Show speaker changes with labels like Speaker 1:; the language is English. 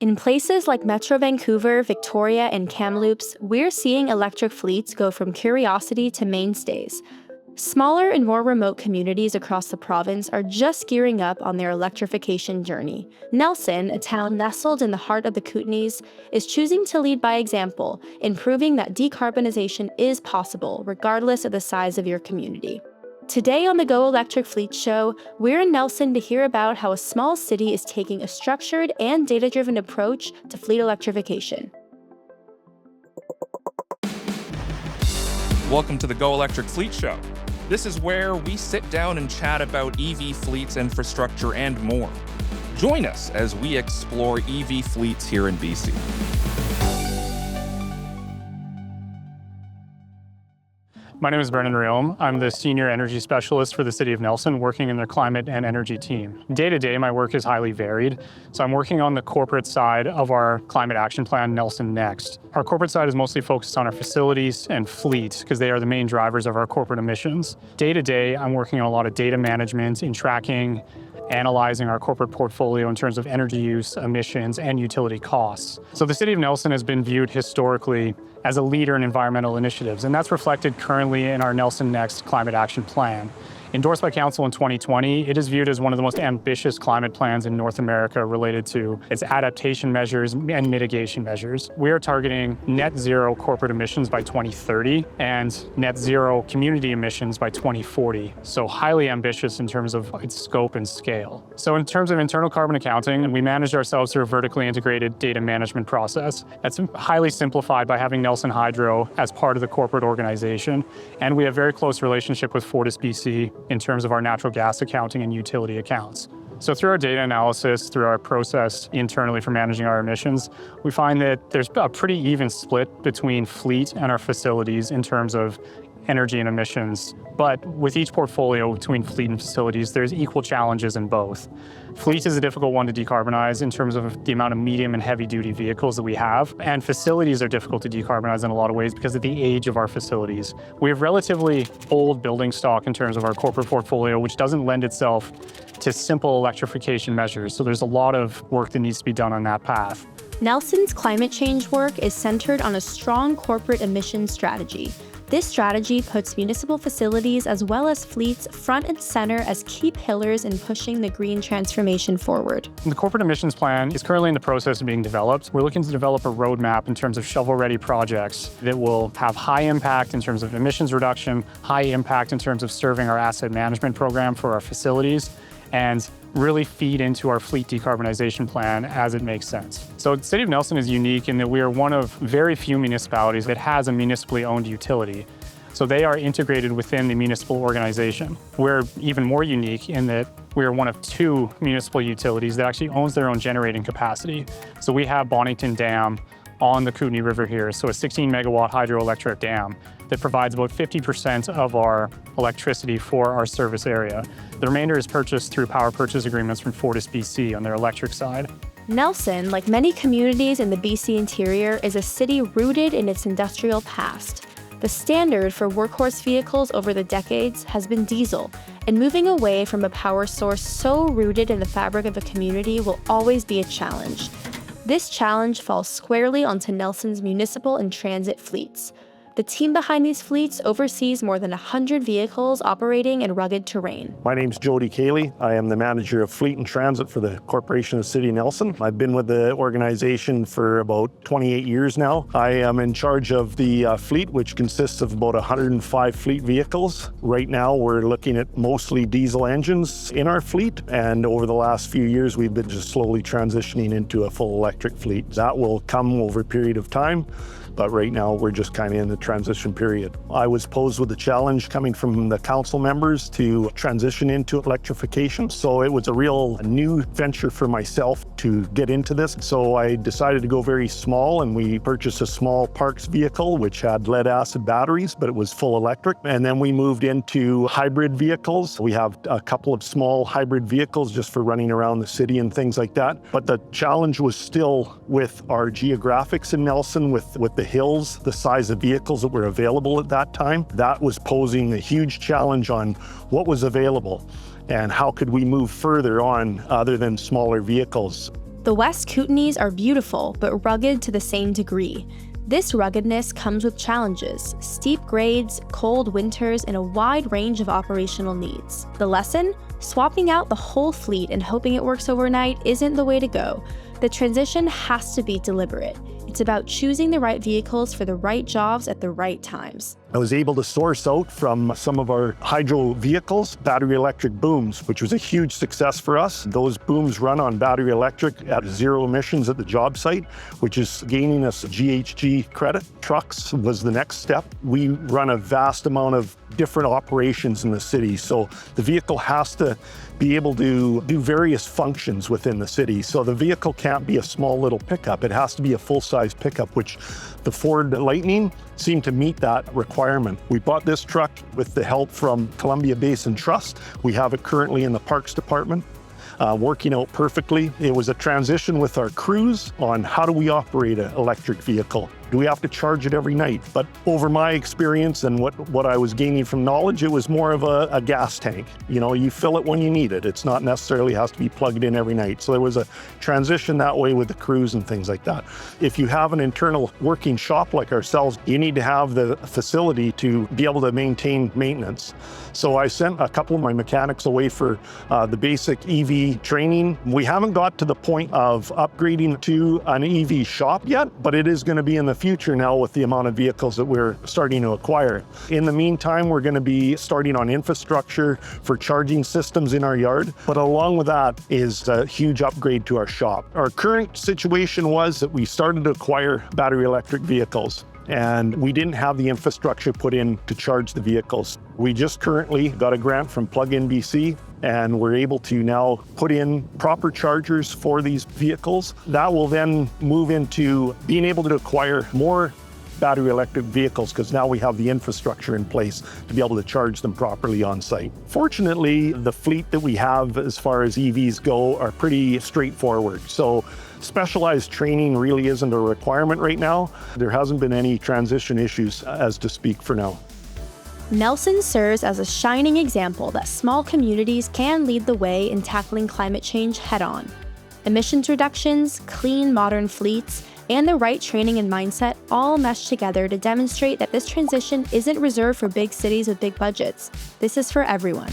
Speaker 1: In places like Metro Vancouver, Victoria, and Kamloops, we're seeing electric fleets go from curiosity to mainstays. Smaller and more remote communities across the province are just gearing up on their electrification journey. Nelson, a town nestled in the heart of the Kootenays, is choosing to lead by example in proving that decarbonization is possible regardless of the size of your community. Today on the Go Electric Fleet Show, we're in Nelson to hear about how a small city is taking a structured and data-driven approach to fleet electrification.
Speaker 2: Welcome to the Go Electric Fleet Show. This is where we sit down and chat about EV fleets, infrastructure, and more. Join us as we explore EV fleets here in BC.
Speaker 3: My name is Riome. I'm the Senior Energy Specialist for the City of Nelson, working in their climate and energy team. Day to day, my work is highly varied. So I'm working on the corporate side of our climate action plan, Nelson Next. Our corporate side is mostly focused on our facilities and fleet because they are the main drivers of our corporate emissions. Day to day, I'm working on a lot of data management in tracking, analyzing our corporate portfolio in terms of energy use, emissions, and utility costs. So the City of Nelson has been viewed historically as a leader in environmental initiatives, and that's reflected currently in our Nelson Next Climate Action Plan. Endorsed by Council in 2020, it is viewed as one of the most ambitious climate plans in North America related to its adaptation measures and mitigation measures. We are targeting net zero corporate emissions by 2030 and net zero community emissions by 2040. So highly ambitious in terms of its scope and scale. So in terms of internal carbon accounting, we manage ourselves through a vertically integrated data management process. That's highly simplified by having Nelson Hydro as part of the corporate organization. And we have very close relationship with FortisBC in terms of our natural gas accounting and utility accounts. So through our data analysis, through our process internally for managing our emissions, we find that there's a pretty even split between fleet and our facilities in terms of energy and emissions. But with each portfolio between fleet and facilities, there's equal challenges in both. Fleet is a difficult one to decarbonize in terms of the amount of medium and heavy duty vehicles that we have. And facilities are difficult to decarbonize in a lot of ways because of the age of our facilities. We have relatively old building stock in terms of our corporate portfolio, which doesn't lend itself to simple electrification measures. So there's a lot of work that needs to be done on that path.
Speaker 1: Nelson's climate change work is centered on a strong corporate emissions strategy. This strategy puts municipal facilities as well as fleets front and center as key pillars in pushing the green transformation forward.
Speaker 3: The corporate emissions plan is currently in the process of being developed. We're looking to develop a roadmap in terms of shovel-ready projects that will have high impact in terms of emissions reduction, high impact in terms of serving our asset management program for our facilities, and really feed into our fleet decarbonization plan as it makes sense. So the City of Nelson is unique in that we are one of very few municipalities that has a municipally owned utility. So they are integrated within the municipal organization. We're even more unique in that we are one of two municipal utilities that actually owns their own generating capacity. So we have Bonington Dam on the Koehle River here, so a 16 megawatt hydroelectric dam that provides about 50% of our electricity for our service area. The remainder is purchased through power purchase agreements from FortisBC on their electric side.
Speaker 1: Nelson, like many communities in the BC interior, is a city rooted in its industrial past. The standard for workhorse vehicles over the decades has been diesel, and moving away from a power source so rooted in the fabric of a community will always be a challenge. This challenge falls squarely onto Nelson's municipal and transit fleets. The team behind these fleets oversees more than 100 vehicles operating in rugged terrain.
Speaker 4: My name's Jody Koehle. I am the manager of Fleet and Transit for the Corporation of City of Nelson. I've been with the organization for about 28 years now. I am in charge of the fleet, which consists of about 105 fleet vehicles. Right now, we're looking at mostly diesel engines in our fleet, and over the last few years, we've been just slowly transitioning into a full electric fleet. That will come over a period of time. But right now, we're just kind of in the transition period. I was posed with a challenge coming from the council members to transition into electrification. So it was a real new venture for myself to get into this. So I decided to go very small, and we purchased a small Parks vehicle, which had lead acid batteries, but it was full electric. And then we moved into hybrid vehicles. We have a couple of small hybrid vehicles just for running around the city and things like that. But the challenge was still with our geographics in Nelson, with the hills, the size of vehicles that were available at that time. That was posing a huge challenge on what was available and how could we move further on other than smaller vehicles.
Speaker 1: The West Kootenays are beautiful, but rugged to the same degree. This ruggedness comes with challenges: steep grades, cold winters, and a wide range of operational needs. The lesson? Swapping out the whole fleet and hoping it works overnight isn't the way to go. The transition has to be deliberate. It's about choosing the right vehicles for the right jobs at the right times.
Speaker 4: I was able to source out from some of our hydro vehicles battery electric booms, which was a huge success for us. Those booms run on battery electric at zero emissions at the job site, which is gaining us GHG credit. Trucks was the next step. We run a vast amount of different operations in the city, so the vehicle has to be able to do various functions within the city. So the vehicle can't be a small little pickup. It has to be a full-size pickup, which the Ford Lightning seemed to meet that requirement. We bought this truck with the help from Columbia Basin Trust. We have it currently in the Parks Department, working out perfectly. It was a transition with our crews on how do we operate an electric vehicle. Do we have to charge it every night? But over my experience and what I was gaining from knowledge, it was more of a gas tank. You know, you fill it when you need it. It's not necessarily has to be plugged in every night. So there was a transition that way with the crews and things like that. If you have an internal working shop like ourselves, you need to have the facility to be able to maintain maintenance. So I sent a couple of my mechanics away for the basic EV training. We haven't got to the point of upgrading to an EV shop yet, but it is going to be in the future now with the amount of vehicles that we're starting to acquire. In the meantime, we're going to be starting on infrastructure for charging systems in our yard, but along with that is a huge upgrade to our shop. Our current situation was that we started to acquire battery electric vehicles, and we didn't have the infrastructure put in to charge the vehicles. We just currently got a grant from Plug-in BC, and we're able to now put in proper chargers for these vehicles. That will then move into being able to acquire more battery electric vehicles, because now we have the infrastructure in place to be able to charge them properly on site. Fortunately, the fleet that we have as far as EVs go are pretty straightforward. So specialized training really isn't a requirement right now. There hasn't been any transition issues as to speak for now.
Speaker 1: Nelson serves as a shining example that small communities can lead the way in tackling climate change head-on. Emissions reductions, clean, modern fleets, and the right training and mindset all mesh together to demonstrate that this transition isn't reserved for big cities with big budgets. This is for everyone.